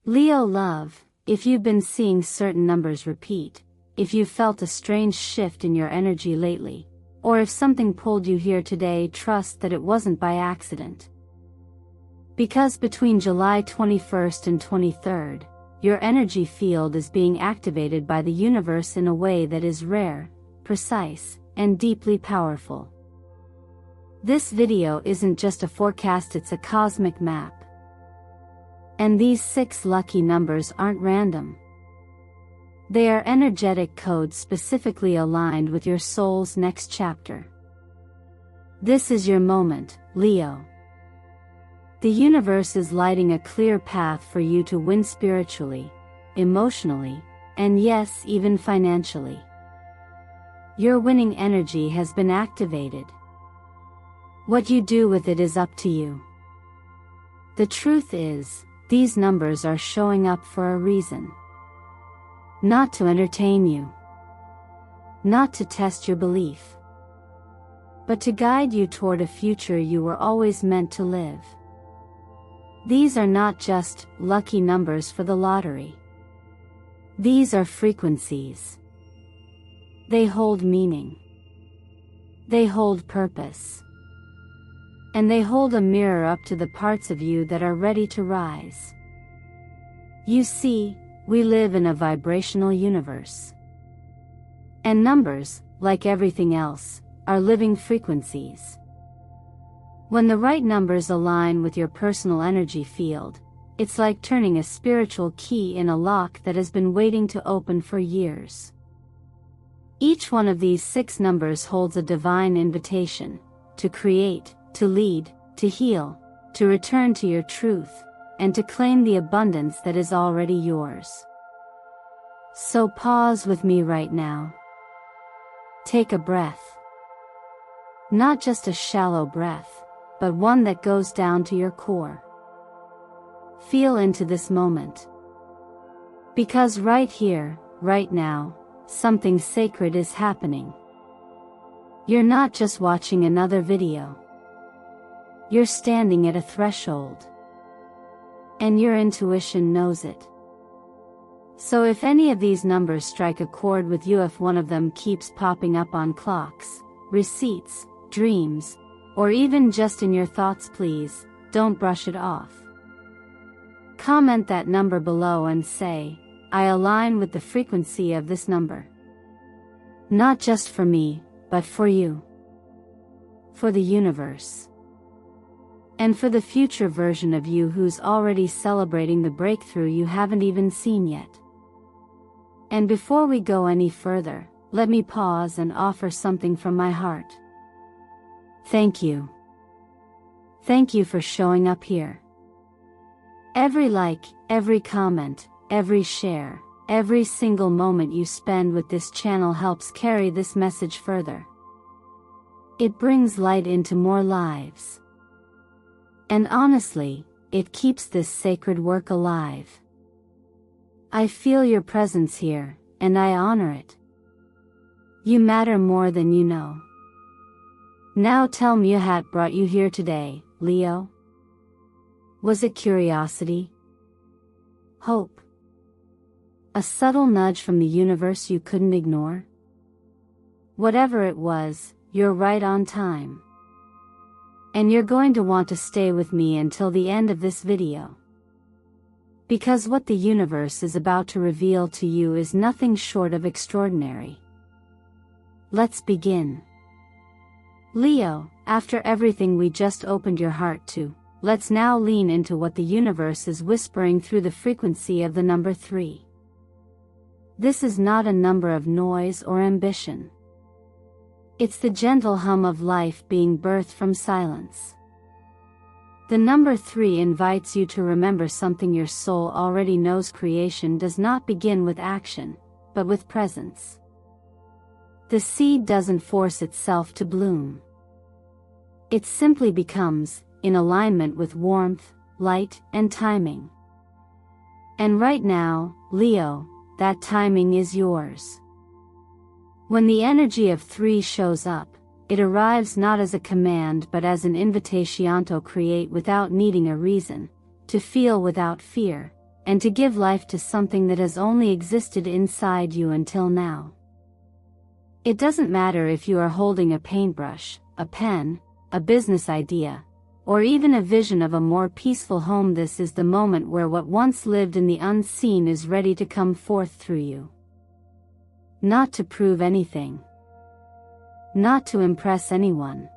Leo love, if you've been seeing certain numbers repeat, if you've felt a strange shift in your energy lately, or if something pulled you here today, trust that it wasn't by accident. Because between July 21st and 23rd, your energy field is being activated by the universe in a way that is rare, precise, and deeply powerful. This video isn't just a forecast, it's a cosmic map. And these 6 lucky numbers aren't random. They are energetic codes specifically aligned with your soul's next chapter. This is your moment, Leo. The universe is lighting a clear path for you to win spiritually, emotionally, and yes, even financially. Your winning energy has been activated. What you do with it is up to you. The truth is, these numbers are showing up for a reason. Not to entertain you. Not to test your belief. But to guide you toward a future you were always meant to live. These are not just lucky numbers for the lottery. These are frequencies. They hold meaning. They hold purpose. And they hold a mirror up to the parts of you that are ready to rise. You see, we live in a vibrational universe. And numbers, like everything else, are living frequencies. When the right numbers align with your personal energy field, it's like turning a spiritual key in a lock that has been waiting to open for years. Each one of these 6 numbers holds a divine invitation to create, to lead, to heal, to return to your truth, and to claim the abundance that is already yours. So pause with me right now. Take a breath. Not just a shallow breath, but one that goes down to your core. Feel into this moment. Because right here, right now, something sacred is happening. You're not just watching another video. You're standing at a threshold. And your intuition knows it. So if any of these numbers strike a chord with you, if one of them keeps popping up on clocks, receipts, dreams, or even just in your thoughts, please, don't brush it off. Comment that number below and say, I align with the frequency of this number. Not just for me, but for you. For the universe. And for the future version of you who's already celebrating the breakthrough you haven't even seen yet. And before we go any further, let me pause and offer something from my heart. Thank you. Thank you for showing up here. Every like, every comment, every share, every single moment you spend with this channel helps carry this message further. It brings light into more lives. And honestly, it keeps this sacred work alive. I feel your presence here, and I honor it. You matter more than you know. Now tell me what brought you here today, Leo. Was it curiosity? Hope? A subtle nudge from the universe you couldn't ignore? Whatever it was, you're right on time. And you're going to want to stay with me until the end of this video. Because what the universe is about to reveal to you is nothing short of extraordinary. Let's begin. Leo, after everything we just opened your heart to, let's now lean into what the universe is whispering through the frequency of the number 3. This is not a number of noise or ambition. It's the gentle hum of life being birthed from silence. The number 3 invites you to remember something your soul already knows. Creation does not begin with action, but with presence. The seed doesn't force itself to bloom. It simply becomes, in alignment with warmth, light, and timing. And right now, Leo, that timing is yours. When the energy of 3 shows up, it arrives not as a command but as an invitation to create without needing a reason, to feel without fear, and to give life to something that has only existed inside you until now. It doesn't matter if you are holding a paintbrush, a pen, a business idea, or even a vision of a more peaceful home. This is the moment where what once lived in the unseen is ready to come forth through you. Not to prove anything. Not to impress anyone.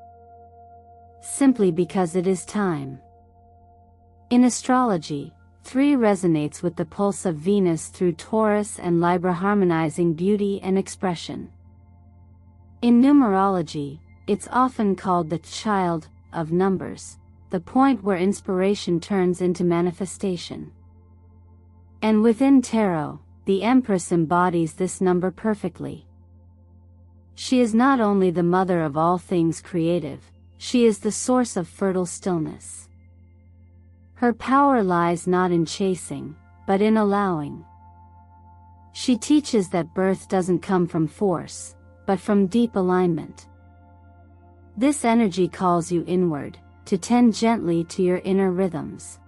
Simply because it is time. In astrology, 3 resonates with the pulse of Venus through Taurus and Libra, harmonizing beauty and expression. In numerology, it's often called the child of numbers, the point where inspiration turns into manifestation. And within tarot, the Empress embodies this number perfectly. She is not only the mother of all things creative, she is the source of fertile stillness. Her power lies not in chasing, but in allowing. She teaches that birth doesn't come from force, but from deep alignment. This energy calls you inward, to tend gently to your inner rhythms.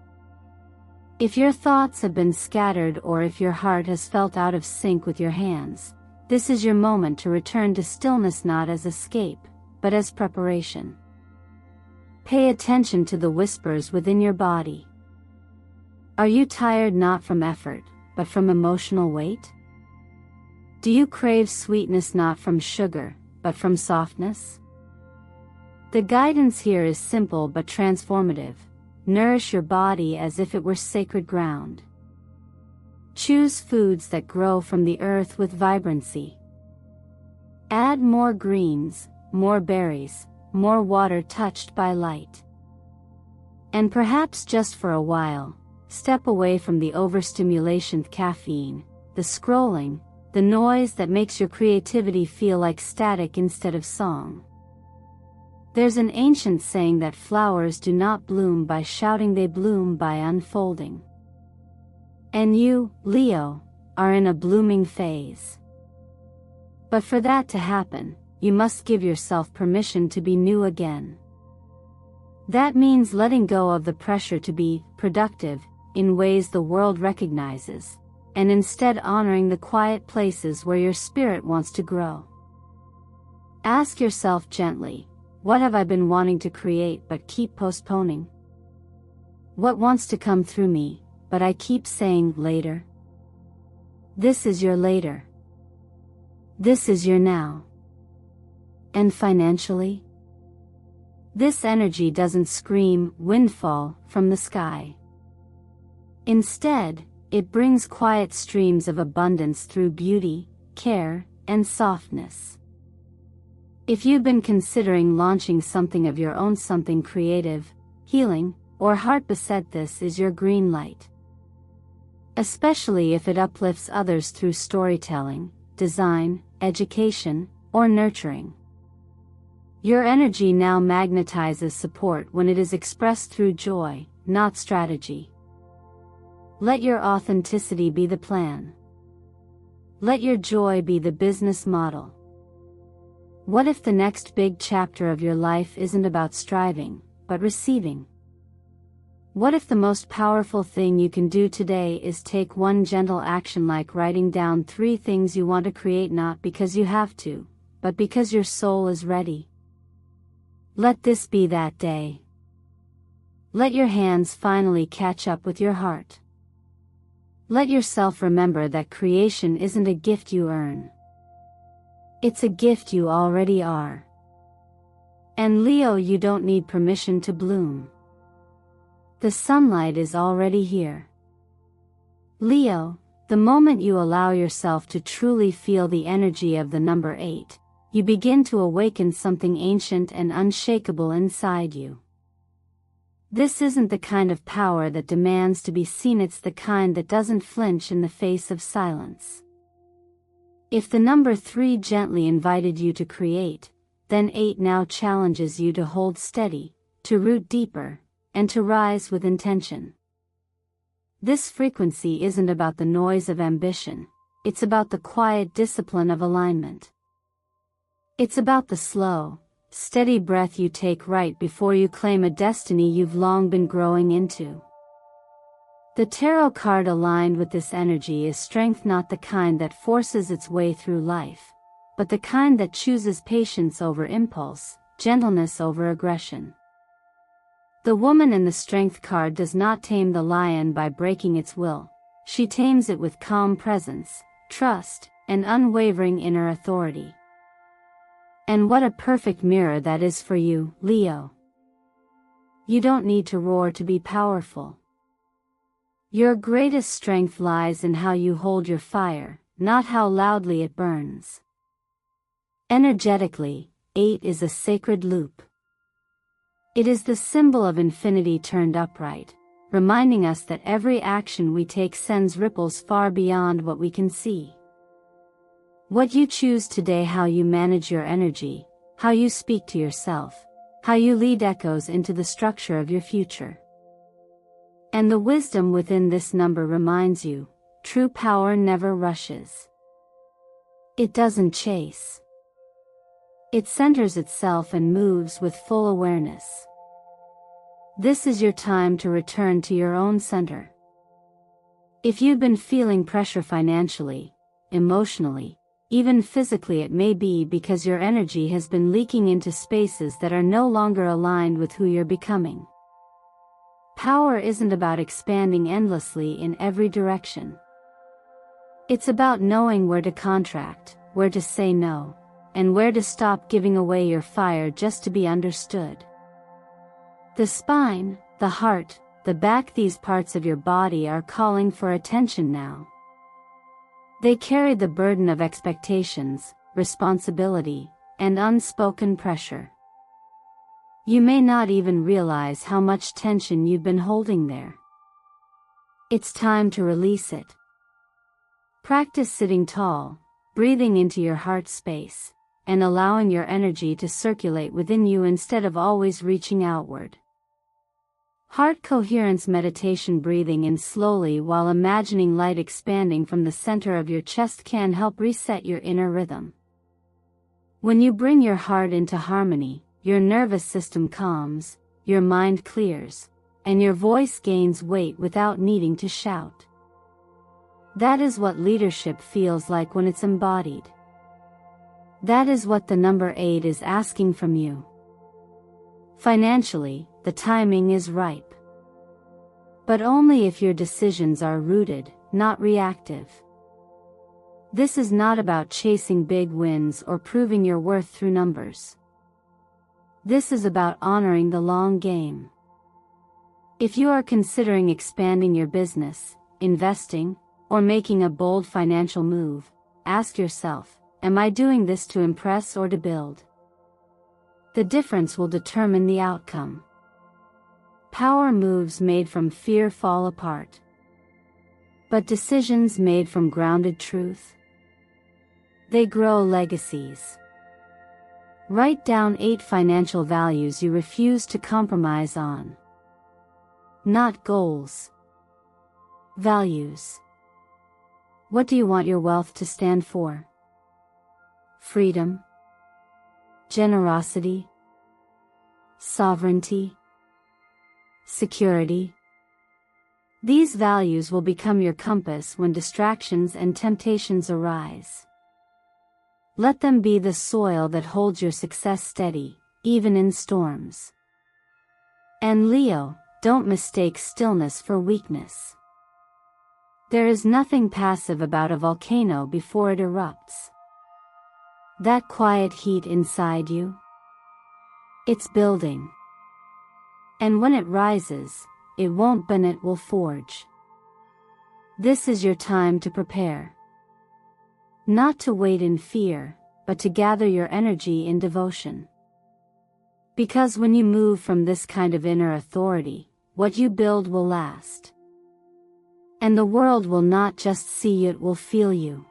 If your thoughts have been scattered or if your heart has felt out of sync with your hands, this is your moment to return to stillness, not as escape, but as preparation. Pay attention to the whispers within your body. Are you tired not from effort, but from emotional weight? Do you crave sweetness not from sugar, but from softness? The guidance here is simple but transformative. Nourish your body as if it were sacred ground. Choose foods that grow from the earth with vibrancy. Add more greens, more berries, more water touched by light. And perhaps just for a while, step away from the overstimulation, caffeine, the scrolling, the noise that makes your creativity feel like static instead of song. There's an ancient saying that flowers do not bloom by shouting, they bloom by unfolding. And you, Leo, are in a blooming phase. But for that to happen, you must give yourself permission to be new again. That means letting go of the pressure to be productive in ways the world recognizes, and instead honoring the quiet places where your spirit wants to grow. Ask yourself gently, what have I been wanting to create but keep postponing? What wants to come through me, but I keep saying later? This is your later. This is your now. And financially? This energy doesn't scream windfall from the sky. Instead, it brings quiet streams of abundance through beauty, care, and softness. If you've been considering launching something of your own, something creative, healing, or heart beset, this is your green light. Especially if it uplifts others through storytelling, design, education, or nurturing. Your energy now magnetizes support when it is expressed through joy, not strategy. Let your authenticity be the plan. Let your joy be the business model. What if the next big chapter of your life isn't about striving, but receiving? What if the most powerful thing you can do today is take one gentle action, like writing down 3 things you want to create, not because you have to, but because your soul is ready? Let this be that day. Let your hands finally catch up with your heart. Let yourself remember that creation isn't a gift you earn. It's a gift you already are. And Leo, you don't need permission to bloom. The sunlight is already here. Leo, the moment you allow yourself to truly feel the energy of the number 8, you begin to awaken something ancient and unshakable inside you. This isn't the kind of power that demands to be seen, it's the kind that doesn't flinch in the face of silence. If the number 3 gently invited you to create, then 8 now challenges you to hold steady, to root deeper, and to rise with intention. This frequency isn't about the noise of ambition, it's about the quiet discipline of alignment. It's about the slow, steady breath you take right before you claim a destiny you've long been growing into. The tarot card aligned with this energy is strength, not the kind that forces its way through life, but the kind that chooses patience over impulse, gentleness over aggression. The woman in the strength card does not tame the lion by breaking its will. She tames it with calm presence, trust, and unwavering inner authority. And what a perfect mirror that is for you, Leo. You don't need to roar to be powerful. Your greatest strength lies in how you hold your fire, not how loudly it burns. Energetically, 8 is a sacred loop. It is the symbol of infinity turned upright, reminding us that every action we take sends ripples far beyond what we can see. What you choose today, how you manage your energy, how you speak to yourself, how you lead echoes into the structure of your future. And the wisdom within this number reminds you, true power never rushes. It doesn't chase. It centers itself and moves with full awareness. This is your time to return to your own center. If you've been feeling pressure financially, emotionally, even physically, it may be because your energy has been leaking into spaces that are no longer aligned with who you're becoming. Power isn't about expanding endlessly in every direction. It's about knowing where to contract, where to say no, and where to stop giving away your fire just to be understood. The spine, the heart, the back, these parts of your body are calling for attention now. They carry the burden of expectations, responsibility, and unspoken pressure. You may not even realize how much tension you've been holding there. It's time to release it. Practice sitting tall, breathing into your heart space, and allowing your energy to circulate within you instead of always reaching outward. Heart coherence meditation, breathing in slowly while imagining light expanding from the center of your chest, can help reset your inner rhythm. When you bring your heart into harmony, your nervous system calms, your mind clears, and your voice gains weight without needing to shout. That is what leadership feels like when it's embodied. That is what the number 8 is asking from you. Financially, the timing is ripe. But only if your decisions are rooted, not reactive. This is not about chasing big wins or proving your worth through numbers. This is about honoring the long game. If you are considering expanding your business, investing, or making a bold financial move, ask yourself, am I doing this to impress or to build? The difference will determine the outcome. Power moves made from fear fall apart. But decisions made from grounded truth, they grow legacies. Write down 8 financial values you refuse to compromise on. Not goals. Values. What do you want your wealth to stand for? Freedom. Generosity. Sovereignty. Security. These values will become your compass when distractions and temptations arise. Let them be the soil that holds your success steady, even in storms. And Leo, don't mistake stillness for weakness. There is nothing passive about a volcano before it erupts. That quiet heat inside you, it's building. And when it rises, it won't bend, it will forge. This is your time to prepare. Not to wait in fear, but to gather your energy in devotion. Because when you move from this kind of inner authority, what you build will last. And the world will not just see you, it will feel you.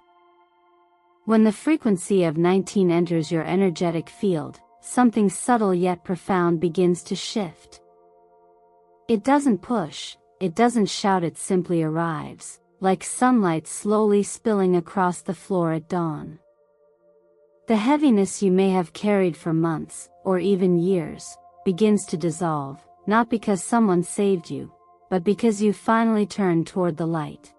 When the frequency of 19 enters your energetic field, something subtle yet profound begins to shift. It doesn't push, it doesn't shout, it simply arrives, like sunlight slowly spilling across the floor at dawn. The heaviness you may have carried for months, or even years, begins to dissolve, not because someone saved you, but because you finally turned toward the light.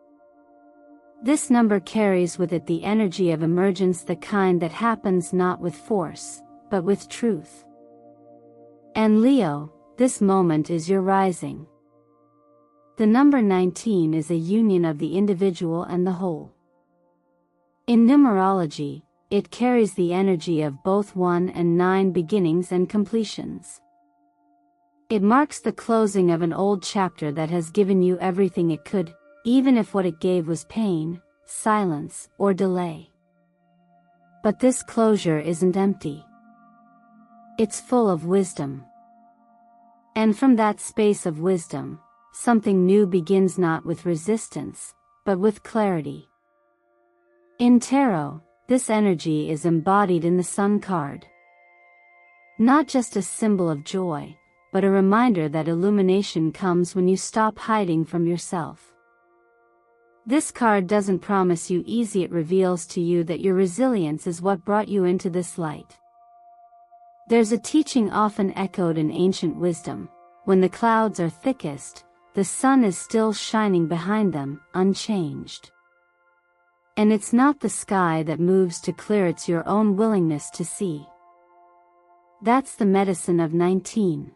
This number carries with it the energy of emergence, the kind that happens not with force, but with truth. And Leo, this moment is your rising. The number 19 is a union of the individual and the whole. In numerology, it carries the energy of both 1 and 9 beginnings and completions. It marks the closing of an old chapter that has given you everything it could, even if what it gave was pain, silence, or delay. But this closure isn't empty. It's full of wisdom. And from that space of wisdom, something new begins, not with resistance, but with clarity. In tarot, this energy is embodied in the Sun card. Not just a symbol of joy, but a reminder that illumination comes when you stop hiding from yourself. This card doesn't promise you ease, it reveals to you that your resilience is what brought you into this light. There's a teaching often echoed in ancient wisdom: when the clouds are thickest, the sun is still shining behind them, unchanged. And it's not the sky that moves to clear, it's your own willingness to see. That's the medicine of 19.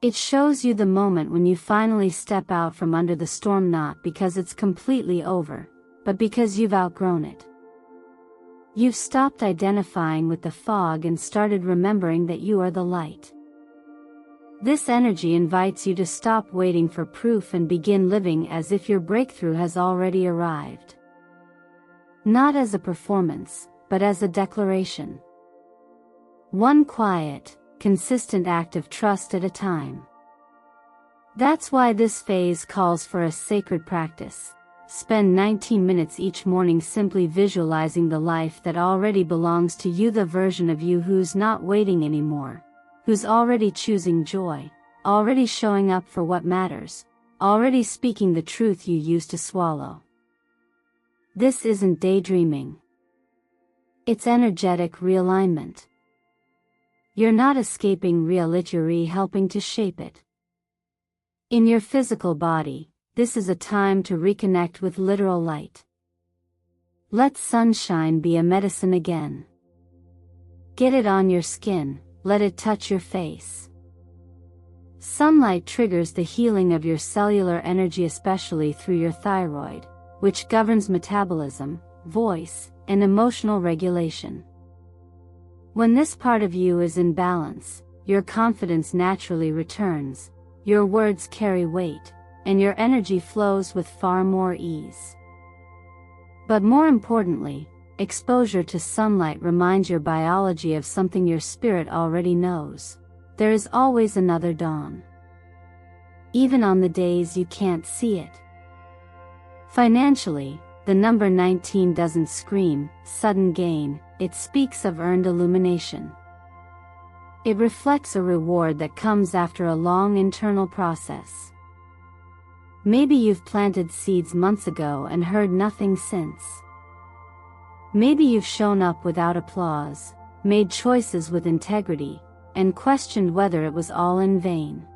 It shows you the moment when you finally step out from under the storm, not because it's completely over, but because you've outgrown it. You've stopped identifying with the fog and started remembering that you are the light. This energy invites you to stop waiting for proof and begin living as if your breakthrough has already arrived. Not as a performance, but as a declaration. One quiet, consistent act of trust at a time. That's why this phase calls for a sacred practice. Spend 19 minutes each morning simply visualizing the life that already belongs to you, the version of you who's not waiting anymore, who's already choosing joy, already showing up for what matters, already speaking the truth you used to swallow. This isn't daydreaming. It's energetic realignment. You're not escaping reality, you're helping to shape it. In your physical body, this is a time to reconnect with literal light. Let sunshine be a medicine again. Get it on your skin, let it touch your face. Sunlight triggers the healing of your cellular energy, especially through your thyroid, which governs metabolism, voice, and emotional regulation. When this part of you is in balance, your confidence naturally returns, your words carry weight, and your energy flows with far more ease. But more importantly, exposure to sunlight reminds your biology of something your spirit already knows: there is always another dawn. Even on the days you can't see it. Financially, the number 19 doesn't scream sudden gain, it speaks of earned illumination. It reflects a reward that comes after a long internal process. Maybe you've planted seeds months ago and heard nothing since. Maybe you've shown up without applause, made choices with integrity, and questioned whether it was all in vain.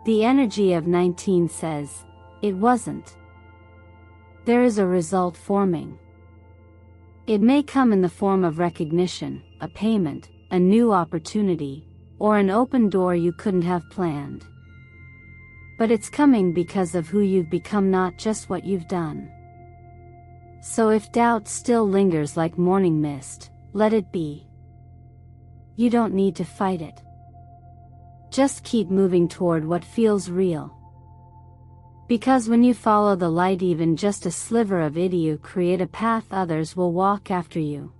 The energy of 19 says, it wasn't. There is a result forming. It may come in the form of recognition, a payment, a new opportunity, or an open door you couldn't have planned. But it's coming because of who you've become, not just what you've done. So if doubt still lingers like morning mist, let it be. You don't need to fight it. Just keep moving toward what feels real. Because when you follow the light, even just a sliver of it, you create a path others will walk after you.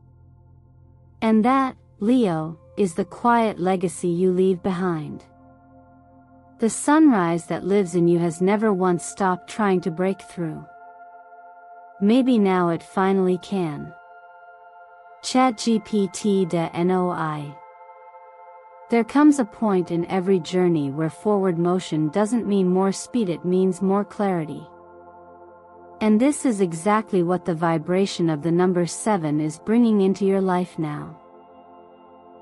And that, Leo, is the quiet legacy you leave behind. The sunrise that lives in you has never once stopped trying to break through. Maybe now it finally can. ChatGPT NOI. There comes a point in every journey where forward motion doesn't mean more speed, it means more clarity. And this is exactly what the vibration of the number 7 is bringing into your life now.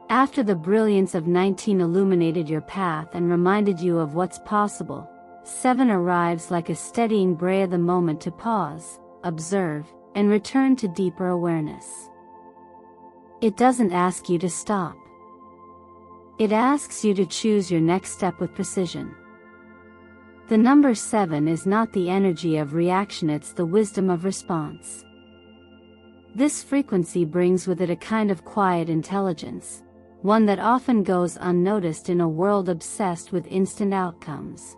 After the brilliance of 19 illuminated your path and reminded you of what's possible, 7 arrives like a steadying bray of the moment to pause, observe, and return to deeper awareness. It doesn't ask you to stop. It asks you to choose your next step with precision. The number 7 is not the energy of reaction, it's the wisdom of response. This frequency brings with it a kind of quiet intelligence, one that often goes unnoticed in a world obsessed with instant outcomes.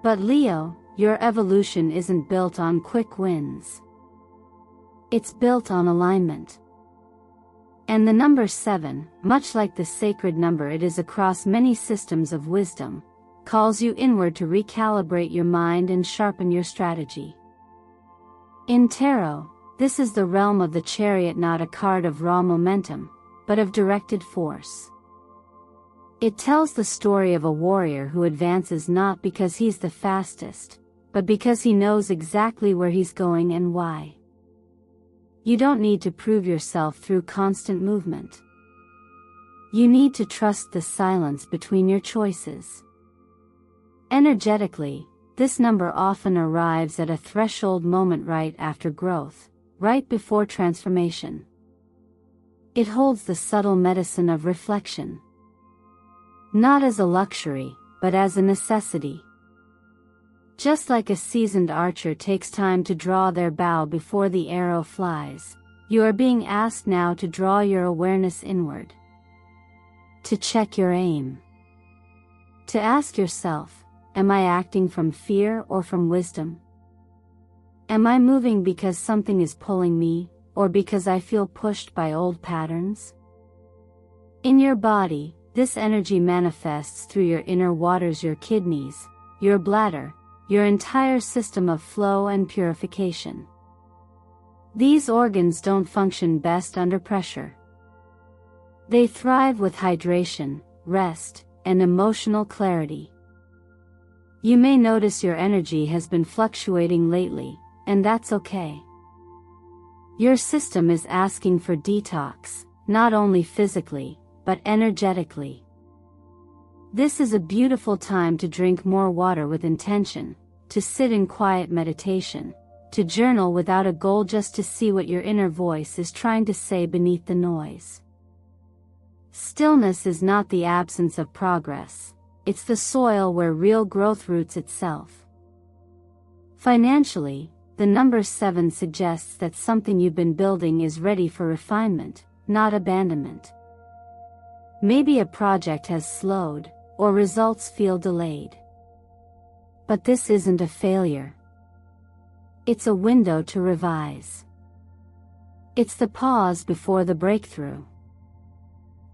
But Leo, your evolution isn't built on quick wins. It's built on alignment. And the number 7, much like the sacred number it is across many systems of wisdom, calls you inward to recalibrate your mind and sharpen your strategy. In tarot, this is the realm of the chariot, not a card of raw momentum, but of directed force. It tells the story of a warrior who advances not because he's the fastest, but because he knows exactly where he's going and why. You don't need to prove yourself through constant movement. You need to trust the silence between your choices. Energetically, this number often arrives at a threshold moment right after growth, right before transformation. It holds the subtle medicine of reflection. Not as a luxury, but as a necessity. Just like a seasoned archer takes time to draw their bow before the arrow flies, you are being asked now to draw your awareness inward. To check your aim. To ask yourself, am I acting from fear or from wisdom? Am I moving because something is pulling me, or because I feel pushed by old patterns? In your body, this energy manifests through your inner waters, your kidneys, your bladder, your entire system of flow and purification. These organs don't function best under pressure. They thrive with hydration, rest, and emotional clarity. You may notice your energy has been fluctuating lately, and that's okay. Your system is asking for detox, not only physically, but energetically. This is a beautiful time to drink more water with intention, to sit in quiet meditation, to journal without a goal, just to see what your inner voice is trying to say beneath the noise. Stillness is not the absence of progress, it's the soil where real growth roots itself. Financially, the number 7 suggests that something you've been building is ready for refinement, not abandonment. Maybe a project has slowed, or results feel delayed. But this isn't a failure. It's a window to revise. It's the pause before the breakthrough.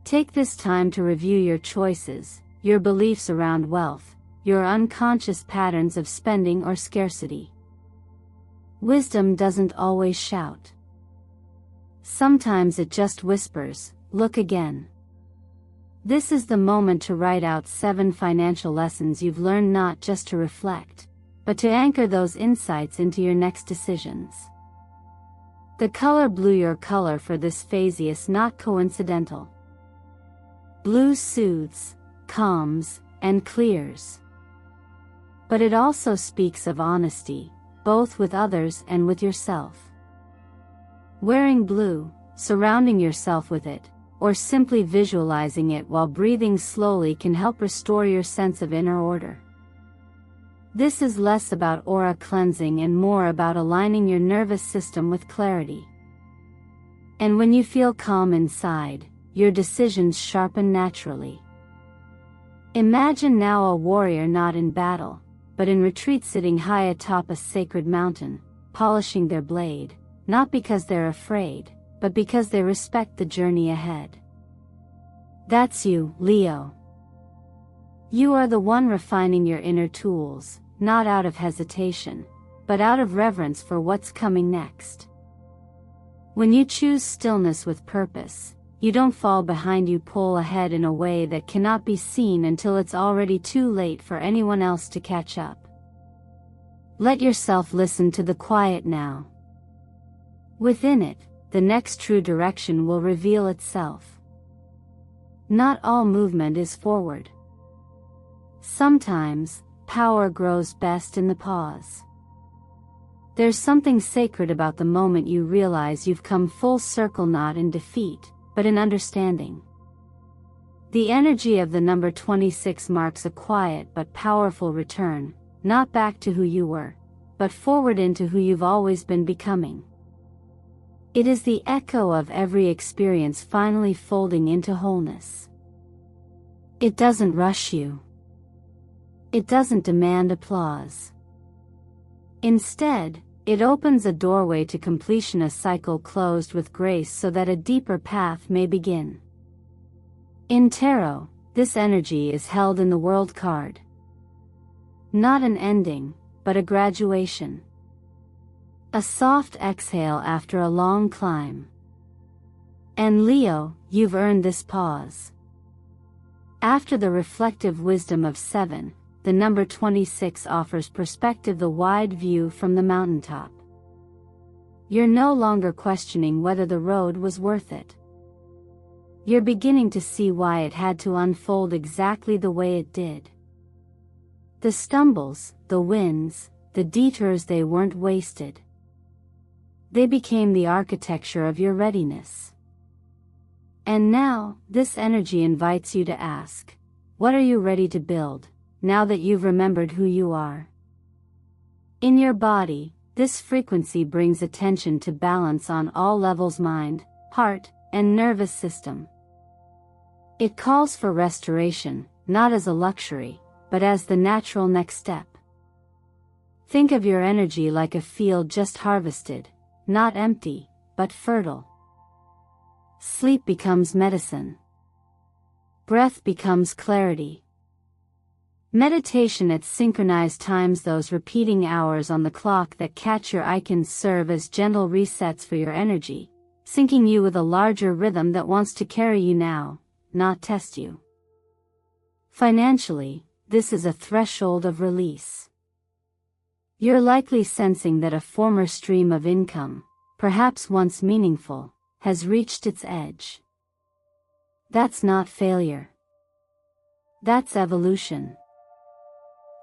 Take this time to review your choices, your beliefs around wealth, your unconscious patterns of spending or scarcity. Wisdom doesn't always shout. Sometimes it just whispers, "Look again." This is the moment to write out 7 financial lessons you've learned, not just to reflect, but to anchor those insights into your next decisions. The color blue, your color for this phase, is not coincidental. Blue soothes, calms, and clears. But it also speaks of honesty, both with others and with yourself. Wearing blue, surrounding yourself with it, or simply visualizing it while breathing slowly can help restore your sense of inner order. This is less about aura cleansing and more about aligning your nervous system with clarity. And when you feel calm inside, your decisions sharpen naturally. Imagine now a warrior not in battle, but in retreat, sitting high atop a sacred mountain, polishing their blade, not because they're afraid, but because they respect the journey ahead. That's you, Leo. You are the one refining your inner tools, not out of hesitation, but out of reverence for what's coming next. When you choose stillness with purpose, you don't fall behind, you pull ahead in a way that cannot be seen until it's already too late for anyone else to catch up. Let yourself listen to the quiet now. Within it, the next true direction will reveal itself. Not all movement is forward. Sometimes, power grows best in the pause. There's something sacred about the moment you realize you've come full circle, not in defeat, but in understanding. The energy of the number 26 marks a quiet but powerful return, not back to who you were, but forward into who you've always been becoming. It is the echo of every experience finally folding into wholeness. It doesn't rush you. It doesn't demand applause. Instead, it opens a doorway to completion, a cycle closed with grace so that a deeper path may begin. In tarot, this energy is held in the World card. Not an ending, but a graduation. A soft exhale after a long climb. And Leo, you've earned this pause. After the reflective wisdom of 7, the number 26 offers perspective, the wide view from the mountaintop. You're no longer questioning whether the road was worth it. You're beginning to see why it had to unfold exactly the way it did. The stumbles, the wins, the detours, they weren't wasted. They became the architecture of your readiness. And now, this energy invites you to ask, what are you ready to build, now that you've remembered who you are? In your body, this frequency brings attention to balance on all levels: mind, heart, and nervous system. It calls for restoration, not as a luxury, but as the natural next step. Think of your energy like a field just harvested, not empty, but fertile. Sleep becomes medicine. Breath becomes clarity. Meditation at synchronized times, those repeating hours on the clock that catch your eye, can serve as gentle resets for your energy, syncing you with a larger rhythm that wants to carry you now, not test you. Financially, this is a threshold of release. You're likely sensing that a former stream of income, perhaps once meaningful, has reached its edge. That's not failure. That's evolution.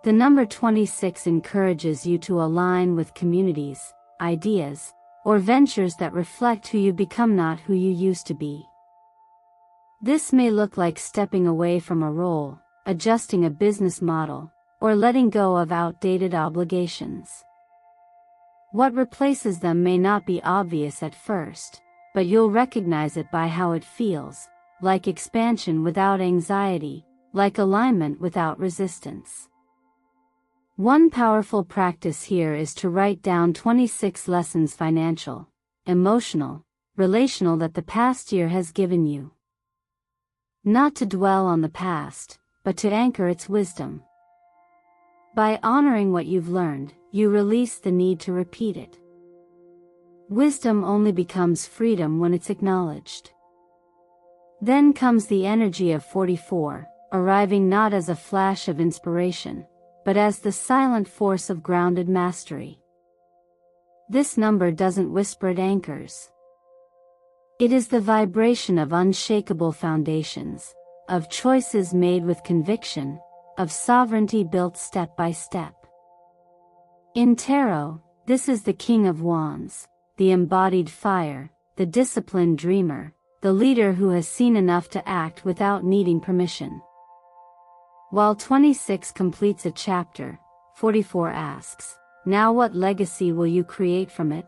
The number 26 encourages you to align with communities, ideas, or ventures that reflect who you become, not who you used to be. This may look like stepping away from a role, adjusting a business model, or letting go of outdated obligations. What replaces them may not be obvious at first, but you'll recognize it by how it feels, like expansion without anxiety, like alignment without resistance. One powerful practice here is to write down 26 lessons, financial, emotional, relational, that the past year has given you. Not to dwell on the past, but to anchor its wisdom. By honoring what you've learned, you release the need to repeat it. Wisdom only becomes freedom when it's acknowledged. Then comes the energy of 44, arriving not as a flash of inspiration, but as the silent force of grounded mastery. This number doesn't whisper, it anchors. It is the vibration of unshakable foundations, of choices made with conviction, of sovereignty built step by step. In tarot, this is the King of Wands, the embodied fire, the disciplined dreamer, the leader who has seen enough to act without needing permission. While 26 completes a chapter, 44 asks, now what legacy will you create from it?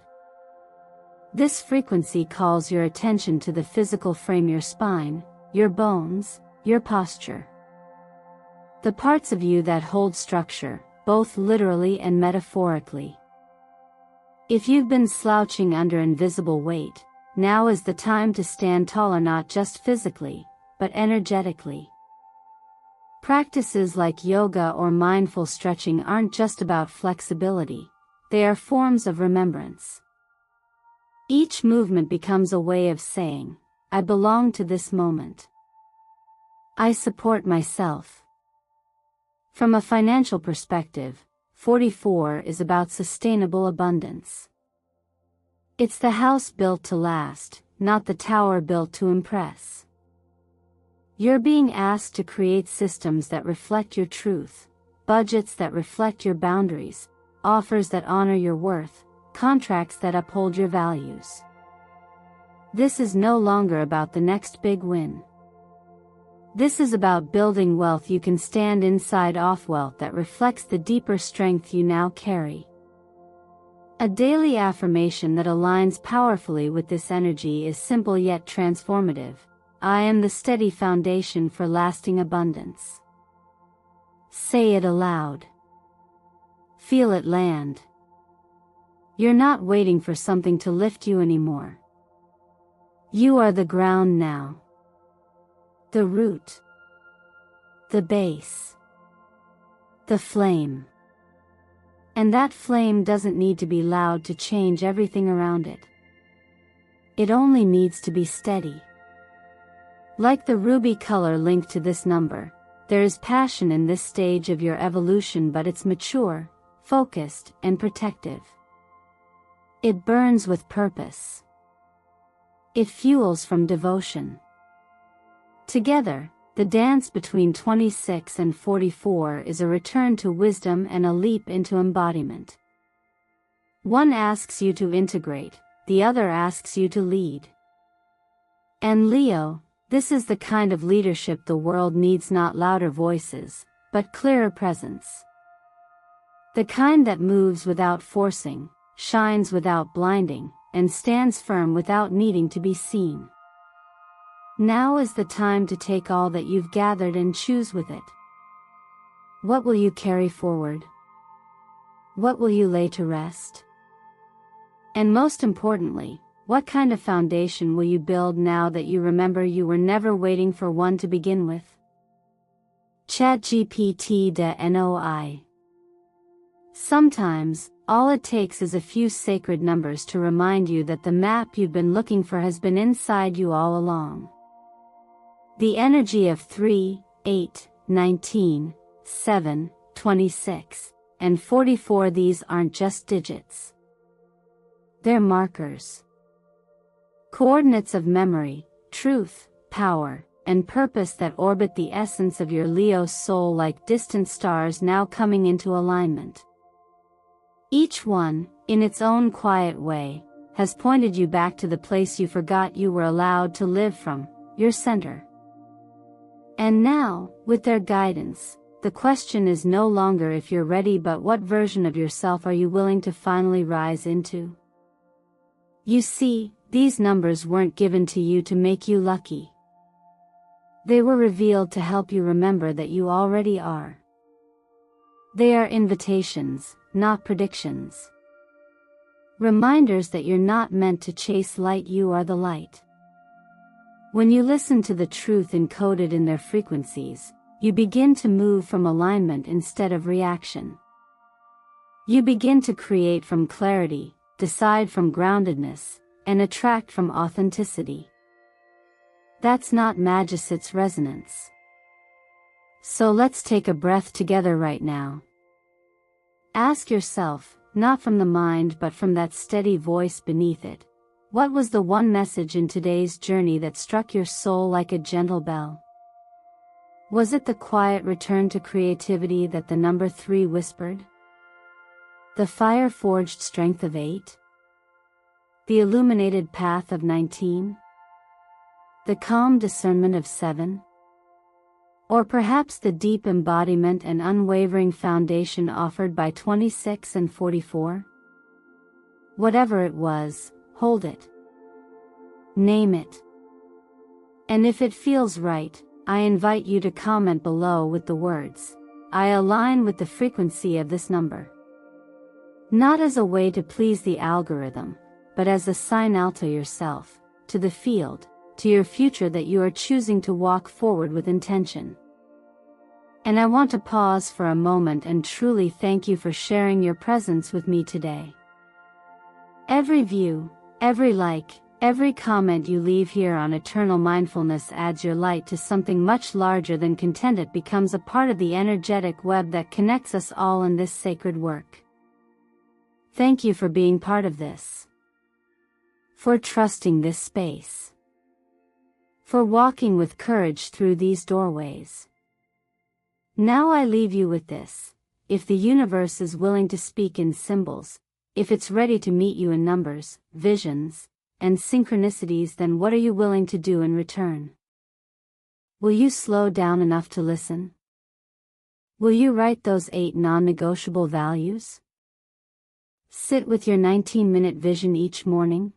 This frequency calls your attention to the physical frame, your spine, your bones, your posture. The parts of you that hold structure, both literally and metaphorically. If you've been slouching under invisible weight, now is the time to stand taller, not just physically, but energetically. Practices like yoga or mindful stretching aren't just about flexibility, they are forms of remembrance. Each movement becomes a way of saying, I belong to this moment. I support myself. From a financial perspective, 44 is about sustainable abundance. It's the house built to last, not the tower built to impress. You're being asked to create systems that reflect your truth, budgets that reflect your boundaries, offers that honor your worth, contracts that uphold your values. This is no longer about the next big win. This is about building wealth you can stand inside, off wealth that reflects the deeper strength you now carry. A daily affirmation that aligns powerfully with this energy is simple yet transformative. I am the steady foundation for lasting abundance. Say it aloud. Feel it land. You're not waiting for something to lift you anymore. You are the ground now. The root. The base. The flame. And that flame doesn't need to be loud to change everything around it. It only needs to be steady. Like the ruby color linked to this number, there is passion in this stage of your evolution, but it's mature, focused, and protective. It burns with purpose. It fuels from devotion. Together, the dance between 26 and 44 is a return to wisdom and a leap into embodiment. One asks you to integrate, the other asks you to lead. And Leo, this is the kind of leadership the world needs, not louder voices, but clearer presence. The kind that moves without forcing, shines without blinding, and stands firm without needing to be seen. Now is the time to take all that you've gathered and choose with it. What will you carry forward? What will you lay to rest? And most importantly, what kind of foundation will you build now that you remember you were never waiting for one to begin with? ChatGPT NOI. Sometimes, all it takes is a few sacred numbers to remind you that the map you've been looking for has been inside you all along. The energy of 3, 8, 19, 7, 26, and 44, these aren't just digits. They're markers. Coordinates of memory, truth, power, and purpose that orbit the essence of your Leo soul like distant stars now coming into alignment. Each one, in its own quiet way, has pointed you back to the place you forgot you were allowed to live from, your center. And now, with their guidance, the question is no longer if you're ready, but what version of yourself are you willing to finally rise into? You see, these numbers weren't given to you to make you lucky. They were revealed to help you remember that you already are. They are invitations, not predictions. Reminders that you're not meant to chase light, you are the light. When you listen to the truth encoded in their frequencies, you begin to move from alignment instead of reaction. You begin to create from clarity, decide from groundedness, and attract from authenticity. That's not magic, it's resonance. So let's take a breath together right now. Ask yourself, not from the mind but from that steady voice beneath it, what was the one message in today's journey that struck your soul like a gentle bell? Was it the quiet return to creativity that the number 3 whispered? The fire-forged strength of 8? The illuminated path of 19? The calm discernment of 7? Or perhaps the deep embodiment and unwavering foundation offered by 26 and 44? Whatever it was, hold it. Name it. And if it feels right, I invite you to comment below with the words, I align with the frequency of this number. Not as a way to please the algorithm, but as a sign out to yourself, to the field, to your future that you are choosing to walk forward with intention. And I want to pause for a moment and truly thank you for sharing your presence with me today. Every view, every like, every comment you leave here on Eternal Mindfulness adds your light to something much larger than content. It becomes a part of the energetic web that connects us all in this sacred work. Thank you for being part of this. For trusting this space. For walking with courage through these doorways. Now I leave you with this. if the universe is willing to speak in symbols, if it's ready to meet you in numbers, visions, and synchronicities, then what are you willing to do in return? Will you slow down enough to listen? Will you write those 8 non-negotiable values? Sit with your 19-minute vision each morning?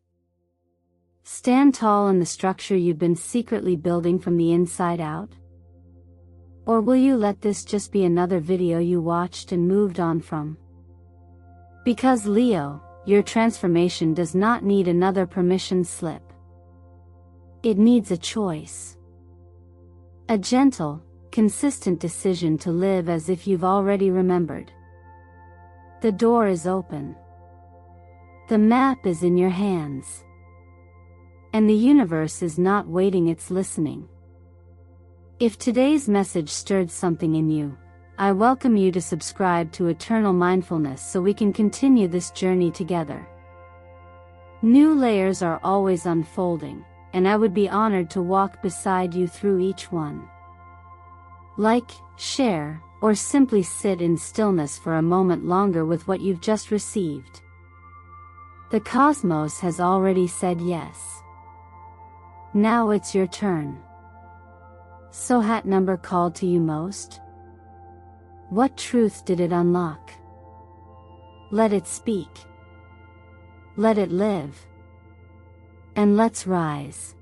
Stand tall in the structure you've been secretly building from the inside out? Or will you let this just be another video you watched and moved on from? Because Leo, your transformation does not need another permission slip. It needs a choice. A gentle, consistent decision to live as if you've already remembered. The door is open. The map is in your hands. And the universe is not waiting, it's listening. If today's message stirred something in you, I welcome you to subscribe to Eternal Mindfulness so we can continue this journey together. New layers are always unfolding, and I would be honored to walk beside you through each one. Like, share, or simply sit in stillness for a moment longer with what you've just received. The cosmos has already said yes. Now it's your turn. So what number called to you most? What truth did it unlock? Let it speak. Let it live. And let's rise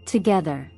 together.